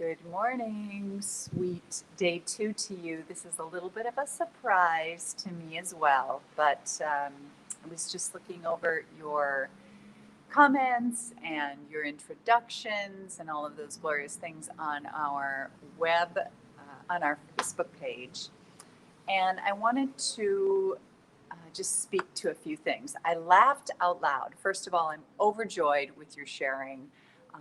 Good morning, sweet day two to you. This is a little bit of a surprise to me as well, but I was just looking over your comments and your introductions and all of those glorious things on our on our Facebook page. And I wanted to just speak to a few things. I laughed out loud. First of all, I'm overjoyed with your sharing.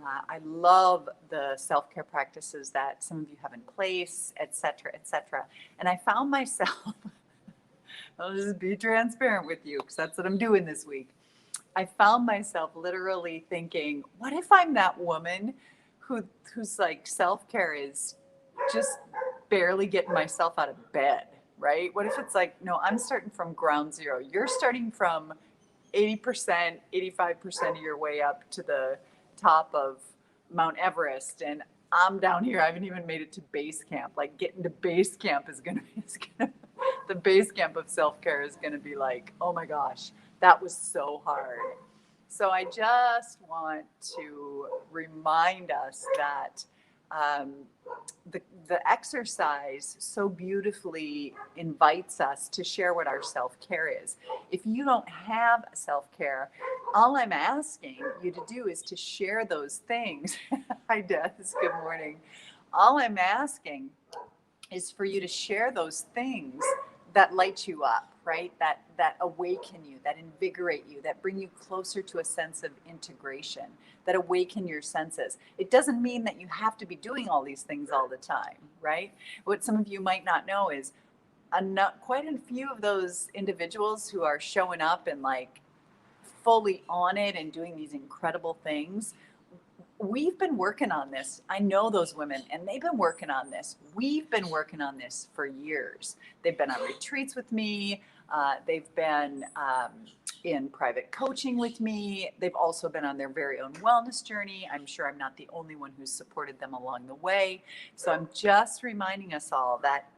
I love the self-care practices that some of you have in place, et cetera, et cetera. And I found myself, I'll just be transparent with you because that's what I'm doing this week. I found myself literally thinking, what if I'm that woman who's like self-care is just barely getting myself out of bed, right? What if it's like, no, I'm starting from ground zero. You're starting from 80%, 85% of your way up to the top of Mount Everest, and I'm down here. I haven't even made it to base camp. Like getting to base camp the base camp of self-care is gonna be like, oh my gosh, that was so hard. So I just want to remind us that um, the exercise so beautifully invites us to share what our self-care is. If you don't have self-care, all I'm asking you to do is to share those things. Hi, Des. Good morning. All I'm asking is for you to share those things that light you up, right? That awaken you, that invigorate you, that bring you closer to a sense of integration, that awaken your senses. It doesn't mean that you have to be doing all these things all the time, right? What some of you might not know is quite a few of those individuals who are showing up and like fully on it and doing these incredible things. We've been working on this. I know those women, and they've been working on this. We've been working on this for years. They've been on retreats with me. They've been in private coaching with me. They've also been on their very own wellness journey. I'm sure I'm not the only one who's supported them along the way. So I'm just reminding us all that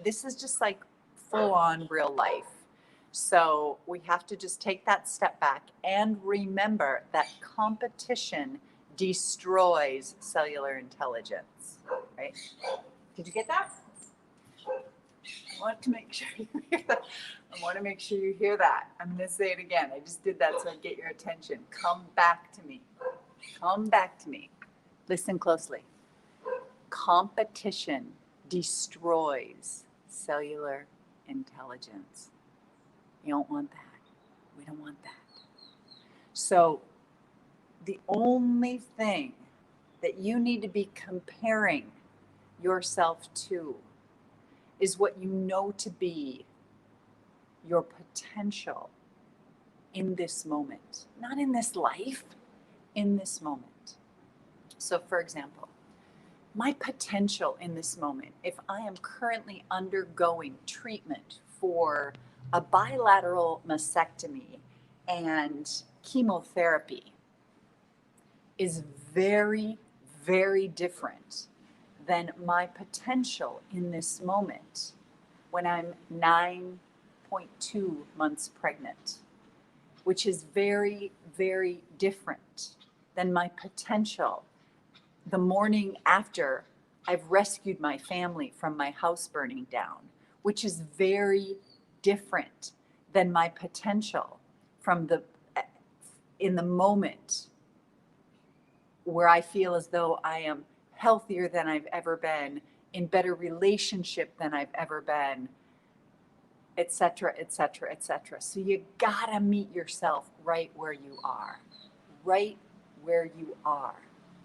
this is just like full on real life. So we have to just take that step back and remember that competition destroys cellular intelligence, right? Did you get that? I want to make sure you hear that. I want to make sure you hear that. I'm going to say it again. I just did that so I get your attention. Come back to me. Come back to me. Listen closely. Competition destroys cellular intelligence. You don't want that. We don't want that. So the only thing that you need to be comparing yourself to is what you know to be your potential in this moment, not in this life, in this moment. So, for example, my potential in this moment, if I am currently undergoing treatment for a bilateral mastectomy and chemotherapy, is very, very different than my potential in this moment when I'm 9.2 months pregnant, which is very, very different than my potential the morning after I've rescued my family from my house burning down, which is very different than my potential in the moment where I feel as though I am healthier than I've ever been, in better relationship than I've ever been, et cetera, et cetera, et cetera. So you gotta meet yourself right where you are,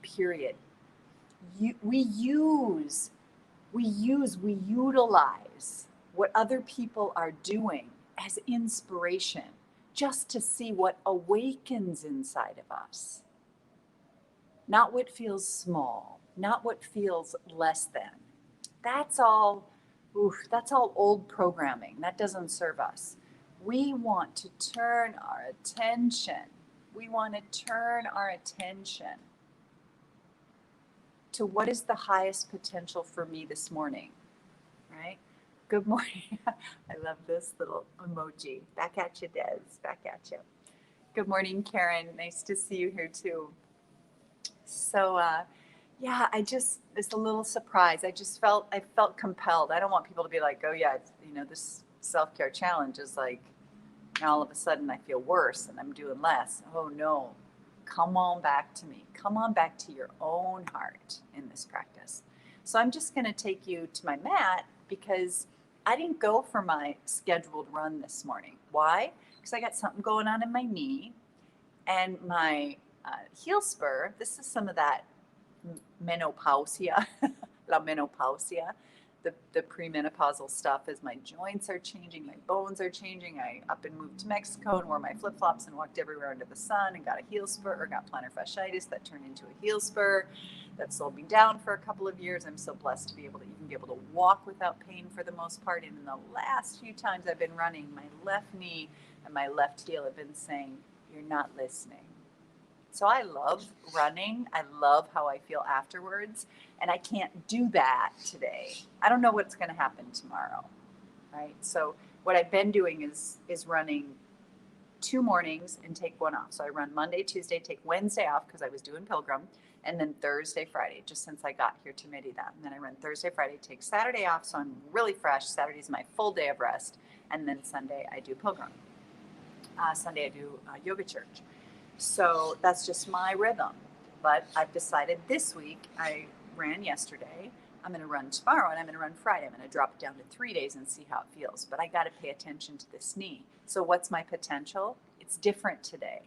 period. We utilize what other people are doing as inspiration just to see what awakens inside of us. Not what feels small, not what feels less than. That's all old programming. That doesn't serve us. We want to turn our attention. To what is the highest potential for me this morning, right? Good morning. I love this little emoji. Back at you, Des. Back at you. Good morning, Karen. Nice to see you here too. So, Yeah, it's a little surprised. I felt compelled. I don't want people to be like, oh yeah, this self-care challenge is like, now all of a sudden I feel worse and I'm doing less. Oh no, come on back to me. Come on back to your own heart in this practice. So I'm just going to take you to my mat because I didn't go for my scheduled run this morning. Why? Because I got something going on in my knee and my heel spur. This is some of that menopausia, la menopausia, the premenopausal stuff as my joints are changing, my bones are changing. I up and moved to Mexico and wore my flip flops and walked everywhere under the sun and got a heel spur or got plantar fasciitis that turned into a heel spur that slowed me down for a couple of years. I'm so blessed to be able to walk without pain for the most part. And in the last few times I've been running, my left knee and my left heel have been saying, "You're not listening." So I love running. I love how I feel afterwards. And I can't do that today. I don't know what's going to happen tomorrow. Right. So what I've been doing is running 2 mornings and take one off. So I run Monday, Tuesday, take Wednesday off because I was doing Pilgrim, and then Thursday, Friday, just since I got here to Merida. And then I run Thursday, Friday, take Saturday off. So I'm really fresh. Saturday's my full day of rest. And then Sunday I do Pilgrim. Sunday I do yoga church. So that's just my rhythm. But I've decided this week, I ran yesterday, I'm going to run tomorrow, and I'm going to run Friday. I'm going to drop it down to 3 days and see how it feels. But I got to pay attention to this knee. So what's my potential? It's different today.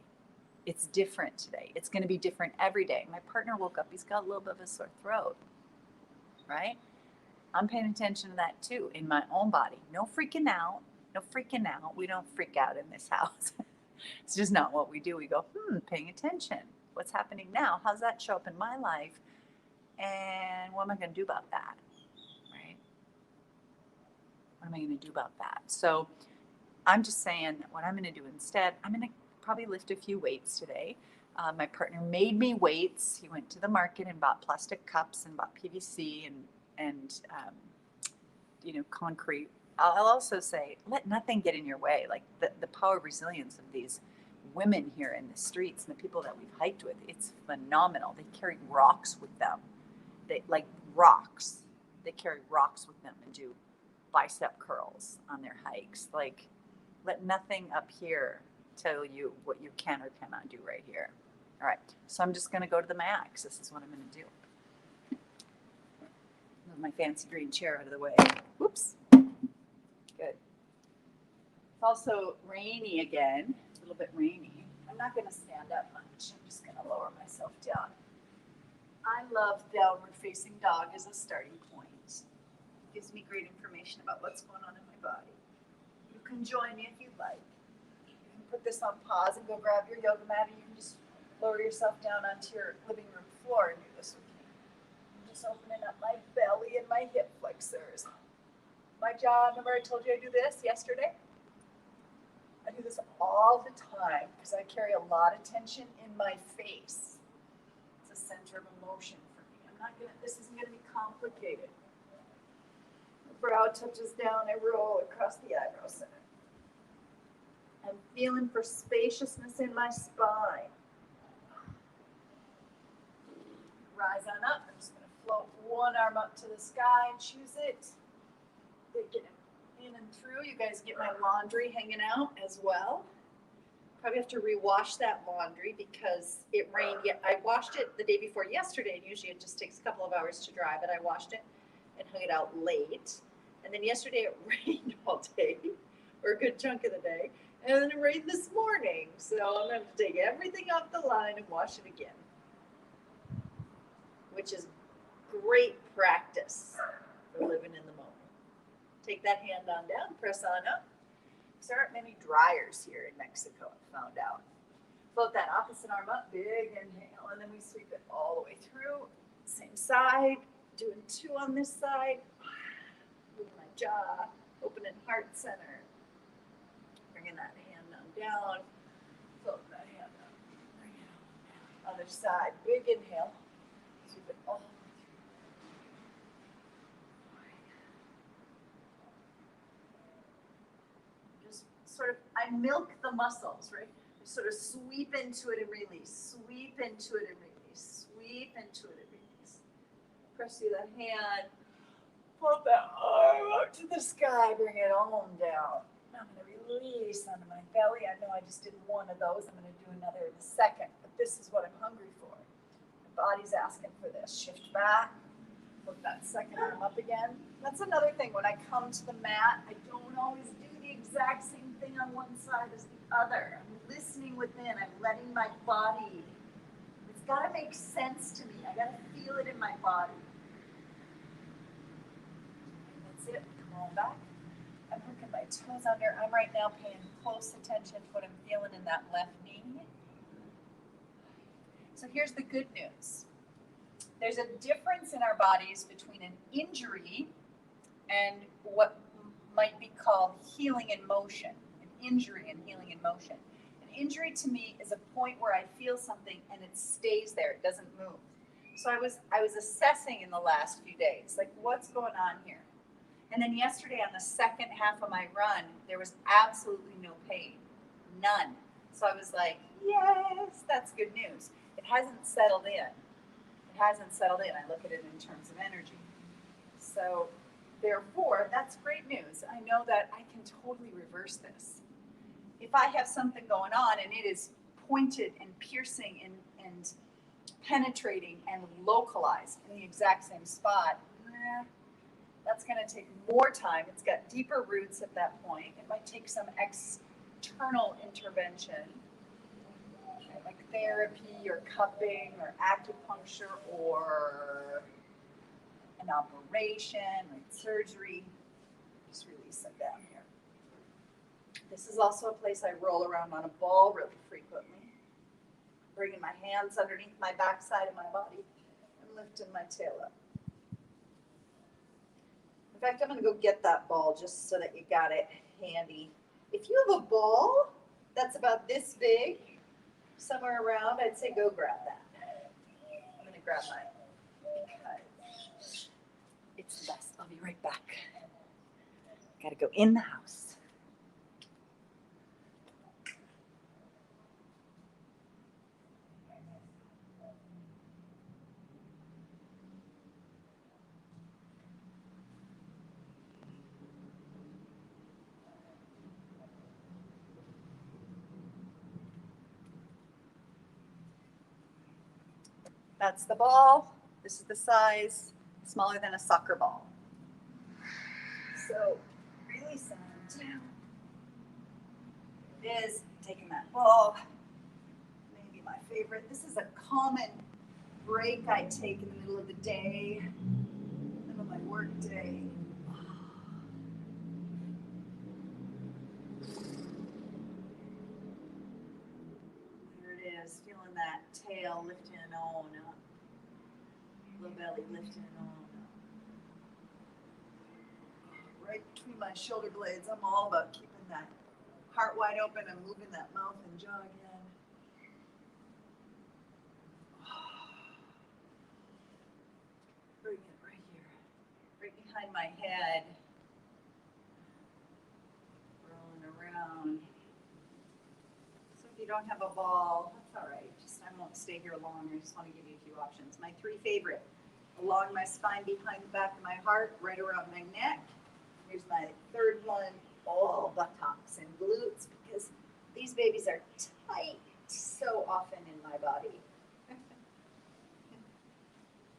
It's different today. It's going to be different every day. My partner woke up, he's got a little bit of a sore throat, right? I'm paying attention to that too in my own body. No freaking out. No freaking out. We don't freak out in this house. It's just not what we do. We go, paying attention. What's happening now? How's that show up in my life? And what am I going to do about that? Right? What am I going to do about that? So I'm just saying what I'm going to do instead, I'm going to probably lift a few weights today. My partner made me weights. He went to the market and bought plastic cups and bought PVC and concrete. I'll also say, let nothing get in your way. Like the power of resilience of these women here in the streets and the people that we've hiked with, it's phenomenal. They carry rocks with them. They like rocks. They carry rocks with them and do bicep curls on their hikes. Like, let nothing up here tell you what you can or cannot do right here. All right. So I'm just going to go to the max. This is what I'm going to do. Move my fancy green chair out of the way. Whoops. Good. It's also rainy again. It's a little bit rainy. I'm not going to stand up much. I'm just going to lower myself down. I love downward facing dog as a starting point. It gives me great information about what's going on in my body. You can join me if you'd like. You can put this on pause and go grab your yoga mat, or you can just lower yourself down onto your living room floor and do this with me. I'm just opening up my belly and my hip flexors. My jaw, remember I told you I do this yesterday? I do this all the time because I carry a lot of tension in my face. It's a center of emotion for me. This isn't going to be complicated. The brow touches down, I roll across the eyebrow center. I'm feeling for spaciousness in my spine. Rise on up. I'm just going to float one arm up to the sky and choose it. Get in and through. You guys get my laundry hanging out as well. Probably have to rewash that laundry because it rained. I washed it the day before yesterday, and usually it just takes a couple of hours to dry, but I washed it and hung it out late. And then yesterday it rained all day, or a good chunk of the day. And then it rained this morning. So I'm going to have to take everything off the line and wash it again, which is great practice for living in the moment. Take that hand on down, press on up. There aren't many dryers here in Mexico, I found out. Float that opposite arm up, big inhale, and then we sweep it all the way through. Same side, doing 2 on this side. Moving my jaw, opening heart center. Bringing that hand on down. Float that hand up. Bring it on down. Other side, big inhale. Sweep it all the way through. I milk the muscles, right? I sort of sweep into it and release, sweep into it and release, sweep into it and release. Press through that hand. Pull that arm up to the sky. Bring it on down. I'm going to release onto my belly. I know I just did one of those. I'm going to do another in a second. But this is what I'm hungry for. My body's asking for this. Shift back. Put that second arm up again. That's another thing. When I come to the mat, I don't always do the exact same thing on one side as the other. I'm listening within. I'm letting my body. It's got to make sense to me. I got to feel it in my body. That's it. Come on back. I'm hooking my toes under. I'm right now paying close attention to what I'm feeling in that left knee. So here's the good news. There's a difference in our bodies between an injury and what might be called healing in motion. An injury and healing in motion. An injury to me is a point where I feel something and it stays there. It doesn't move. So I was assessing in the last few days, like what's going on here? And then yesterday on the second half of my run, there was absolutely no pain, none. So I was like, yes, that's good news. It hasn't settled in. It hasn't settled in. I look at it in terms of energy. So therefore, that's great news. I know that I can totally reverse this. If I have something going on and it is pointed and piercing and penetrating and localized in the exact same spot, that's going to take more time. It's got deeper roots at that point. It might take some external intervention, like therapy or cupping or acupuncture or an operation, like surgery. Just release them down here. This is also a place I roll around on a ball really frequently. Bringing my hands underneath my backside of my body and lifting my tail up. In fact, I'm going to go get that ball just so that you got it handy. If you have a ball that's about this big, somewhere around, I'd say go grab that. I'm going to grab mine because it's the best. I'll be right back. Got to go in the house. That's the ball. This is the size, smaller than a soccer ball. So really center down. It is taking that ball. Maybe my favorite. This is a common break I take in the middle of the day, middle of my work day. There it is, feeling that tail lifting on up. Little belly lifting on up. Right between my shoulder blades, I'm all about keeping that heart wide open and moving that mouth and jaw again. Bring it right here, right behind my head. Rolling around. So if you don't have a ball, that's all right. I won't stay here long. I just want to give you a few options. My three favorite: along my spine, behind the back of my heart, right around my neck. Here's my third one: all buttocks and glutes, because these babies are tight so often in my body.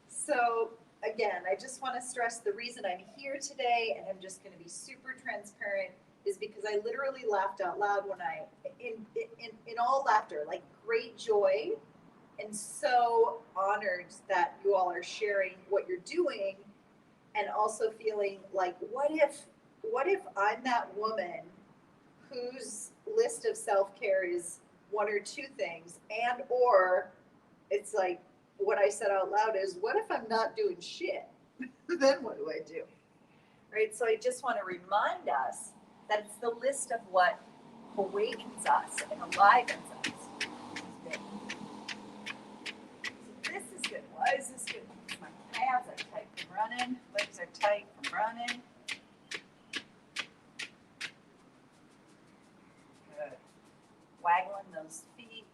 So again, I just want to stress the reason I'm here today, and I'm just going to be super transparent, is because I literally laughed out loud when in all laughter, like great joy, and so honored that you all are sharing what you're doing, and also feeling like, what if I'm that woman whose list of self-care is one or two things, and or it's like what I said out loud is, what if I'm not doing shit? Then what do I do? Right? So I just want to remind us that it's the list of what awakens us and enlivens us. So this is good. Why is this good? Because my calves are tight from running, legs are tight from running. Good. Waggling those feet.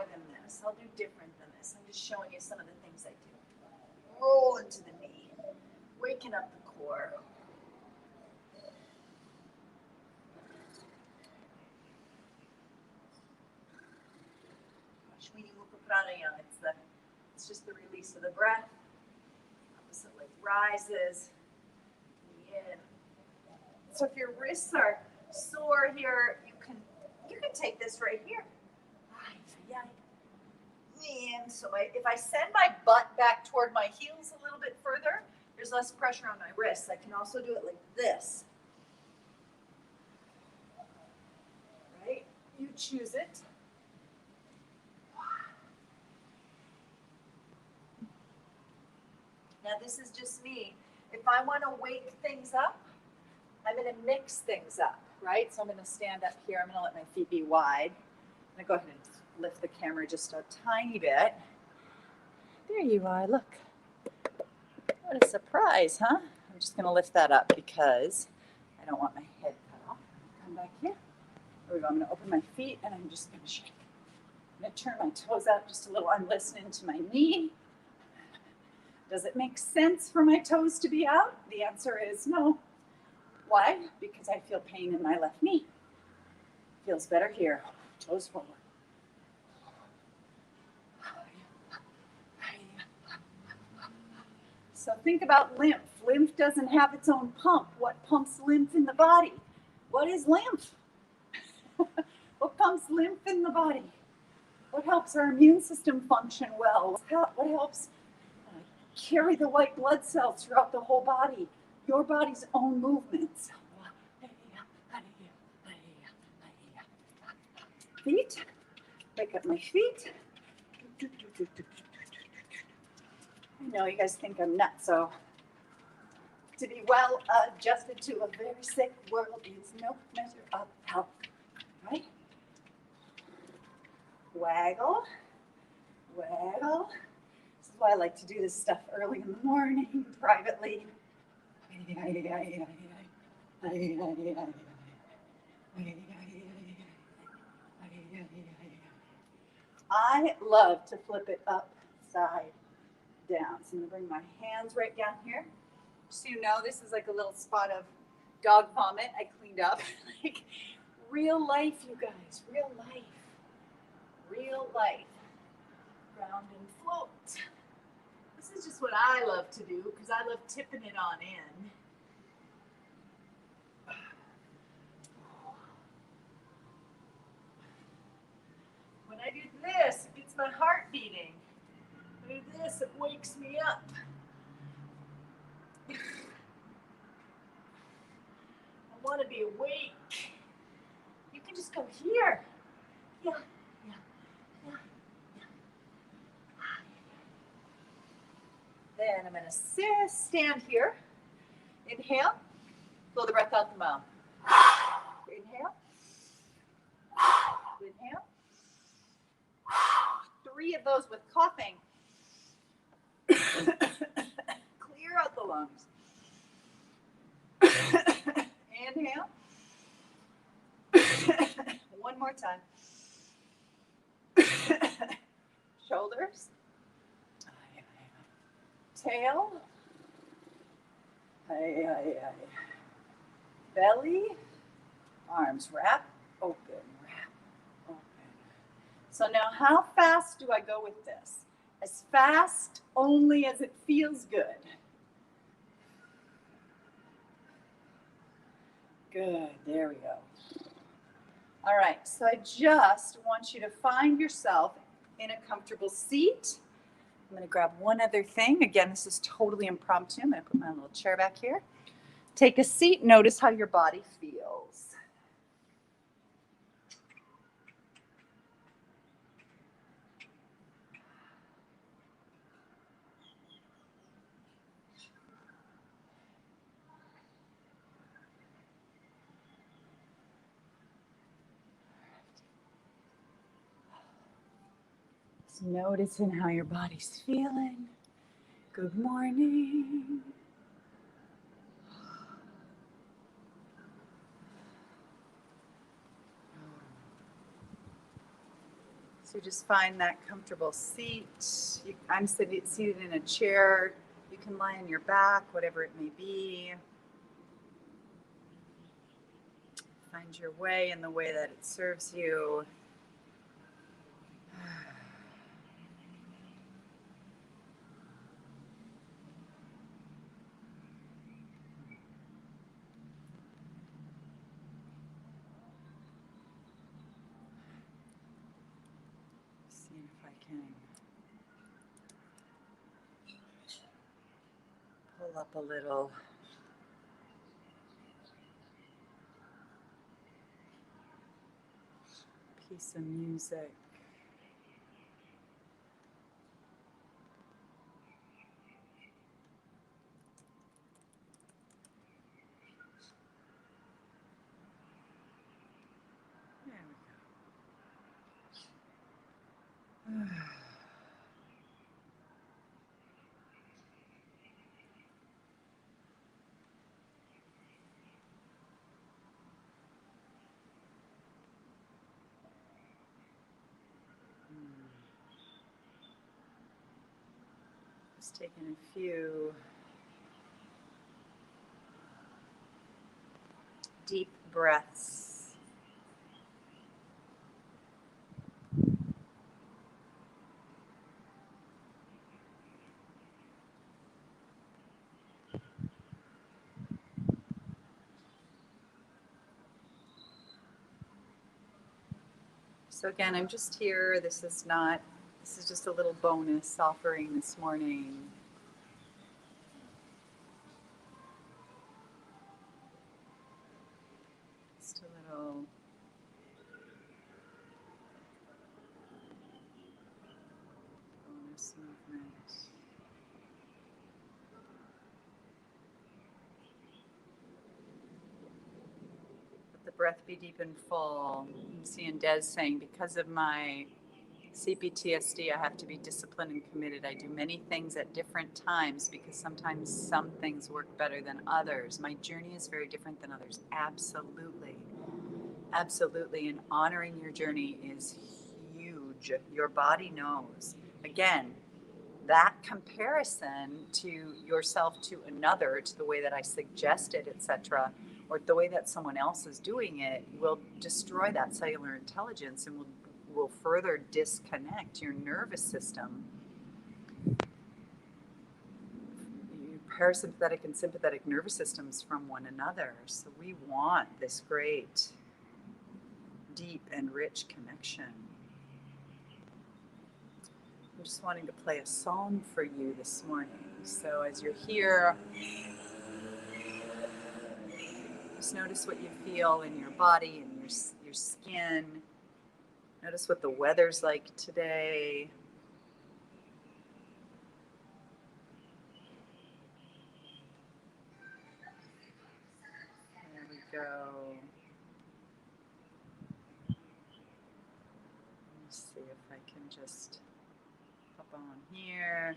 more than this. I'll do different than this. I'm just showing you some of the things I do. Roll into the knee, waking up the core. Ashwini Mukha Pranayama. It's just the release of the breath. Opposite leg rises. Knee in. So if your wrists are sore here, you can take this right here. And so if I send my butt back toward my heels a little bit further, there's less pressure on my wrists. I can also do it like this. Right? You choose it. Now this is just me. If I want to wake things up, I'm going to mix things up, right? So I'm going to stand up here. I'm going to let my feet be wide. I'm going to go ahead and lift the camera just a tiny bit. There you are, look. What a surprise, huh? I'm just going to lift that up because I don't want my head cut off. Come back here. There we go. I'm going to open my feet and I'm just going to shake. I'm going to turn my toes out just a little. I'm listening to my knee. Does it make sense for my toes to be out? The answer is no. Why? Because I feel pain in my left knee. Feels better here. Toes forward. So think about lymph. Lymph doesn't have its own pump. What pumps lymph in the body? What is lymph? What pumps lymph in the body? What helps our immune system function well? What helps carry the white blood cells throughout the whole body? Your body's own movements. Feet. Wake up my feet. I know you guys think I'm nuts, so to be well adjusted to a very sick world is no measure of health, right? Waggle, waggle. This is why I like to do this stuff early in the morning, privately. I love to flip it upside down. So I'm going to bring my hands right down here. So you know, this is like a little spot of dog vomit I cleaned up. Like real life, you guys, real life. Real life. Round and float. This is just what I love to do because I love tipping it on in. When I do this, it gets my heart beating. When I do this, it wakes me up. I want to be awake. You can just go here. Yeah. Then I'm going to stand here. Inhale. Blow the breath out the mouth. Inhale. Inhale. 3 of those with coughing. Clear out the lungs. Inhale. One more time. Shoulders. Tail. Belly. Arms wrap, open, wrap, open. So now how fast do I go with this? As fast only as it feels good. Good, there we go. All right, so I just want you to find yourself in a comfortable seat. I'm going to grab one other thing. Again, this is totally impromptu. I'm going to put my little chair back here. Take a seat. Notice how your body feels. Just noticing how your body's feeling. Good morning. So just find that comfortable seat. I'm seated in a chair. You can lie on your back, whatever it may be. Find your way in the way that it serves you. Seeing if I can pull up a little piece of music. There we go. Just taking a few deep breaths. So again, I'm just here. This is just a little bonus offering this morning. Just a little bonus movement. Let the breath be deep and full. I'm seeing Des saying, because of my CPTSD, I have to be disciplined and committed. I do many things at different times because sometimes some things work better than others. My journey is very different than others. Absolutely. Absolutely. And honoring your journey is huge. Your body knows. Again, that comparison to yourself to another, to the way that I suggested, etc., or the way that someone else is doing it, will destroy that cellular intelligence and will further disconnect your nervous system. Your parasympathetic and sympathetic nervous systems from one another. So we want this great, deep, and rich connection. I'm just wanting to play a song for you this morning. So as you're here, just notice what you feel in your body and your skin. Notice what the weather's like today. There we go. Let's see if I can just hop on here.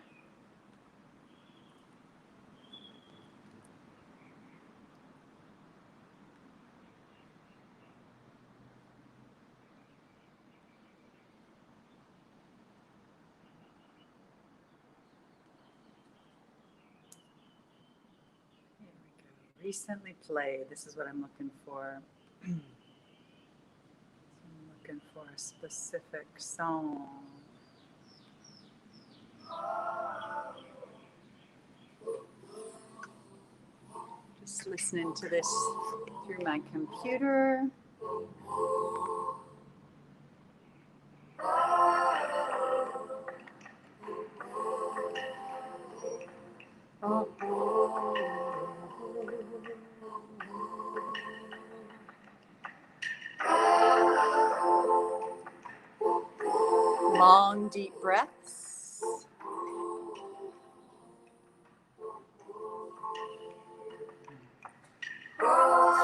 Here we go. Recently played. This is what I'm looking for. I'm looking for a specific song. Just listening to this through my computer. Long, deep breaths.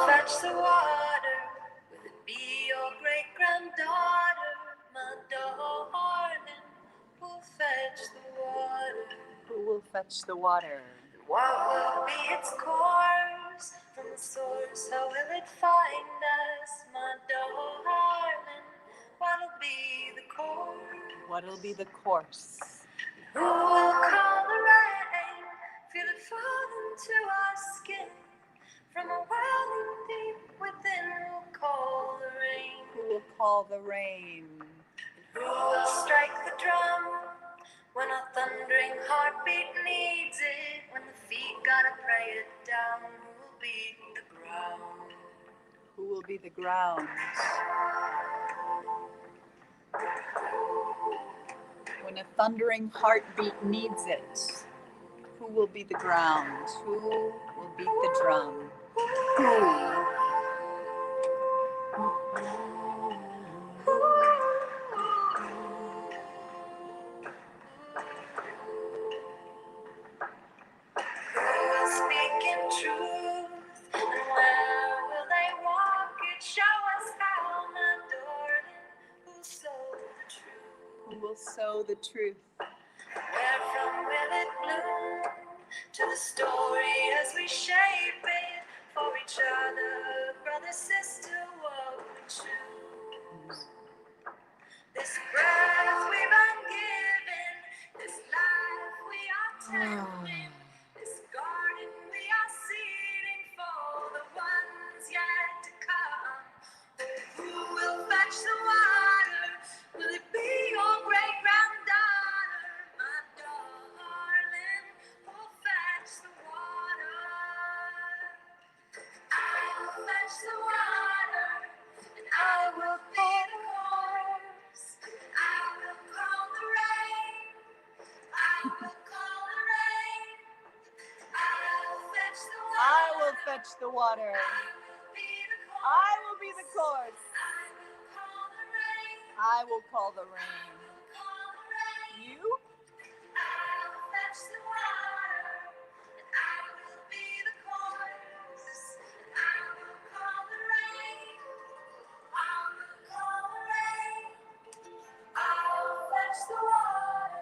Fetch the water, will it be your great-granddaughter, my darling? Who'll fetch the water? Who will fetch the water? What will be its course from the source? How will it find us, my darling? What'll be the chorus? What'll be the course? Who will call the rain? Feel it fall into our skin. From a well deep within, who'll call the rain? Who will call the rain? Who will strike the drum when a thundering heartbeat needs it? When the feet gotta pray it down, who will be the ground? Who will be the ground? When a thundering heartbeat needs it, who will be the ground? Who will beat the drum? Who? Who will speak in truth? And where will they walk it? Show us how, my darling. Who'll sow the truth? Who will sow the truth? Where from will it bloom? To the story as we shape it for each other, brother, sister, what we choose. This breath we've been given, this life we are tending, this garden we are seeding for the ones yet to come. Who will fetch the water? Will it be your great granddaughter, my darling? Who'll fetch the water? I'll fetch the water, and I will be the course. I will call the rain. I will call the rain. I'll fetch the water. I will fetch the water. I will be the course. I will be the course. I will call the rain. I will call the rain. Call the rain. You? I'll fetch the water, and I will be the course. I will call the rain. I will call the rain. I'll fetch the water,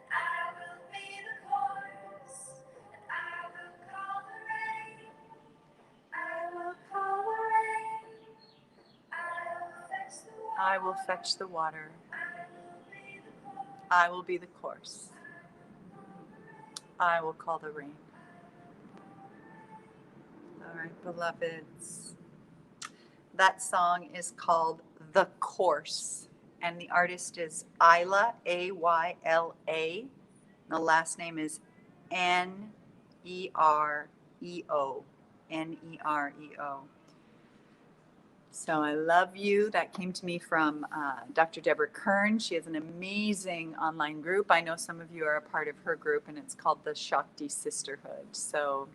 and I will be the course. And I will call the rain. I will call the rain. I'll fetch the water. I will fetch the water. I will be the course. I will be the course. I will call the rain. All right, beloveds. That song is called The Course, and the artist is Ayla, Ayla. The last name is Nereo. Nereo. So I love you. That came to me from Dr. Deborah Kern. She has an amazing online group. I know some of you are a part of her group, and it's called the Shakti Sisterhood. So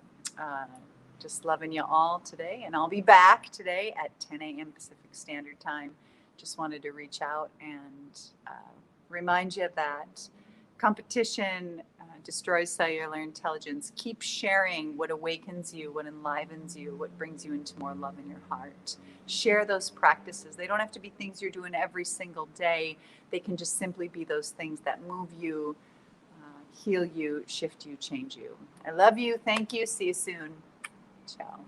just loving you all today. And I'll be back today at 10 a.m. Pacific Standard Time. Just wanted to reach out and remind you that competition destroys cellular intelligence. Keep sharing what awakens you, what enlivens you, what brings you into more love in your heart. Share those practices. They don't have to be things you're doing every single day. They can just simply be those things that move you, heal you, shift you, change you. I love you. Thank you. See you soon. Ciao.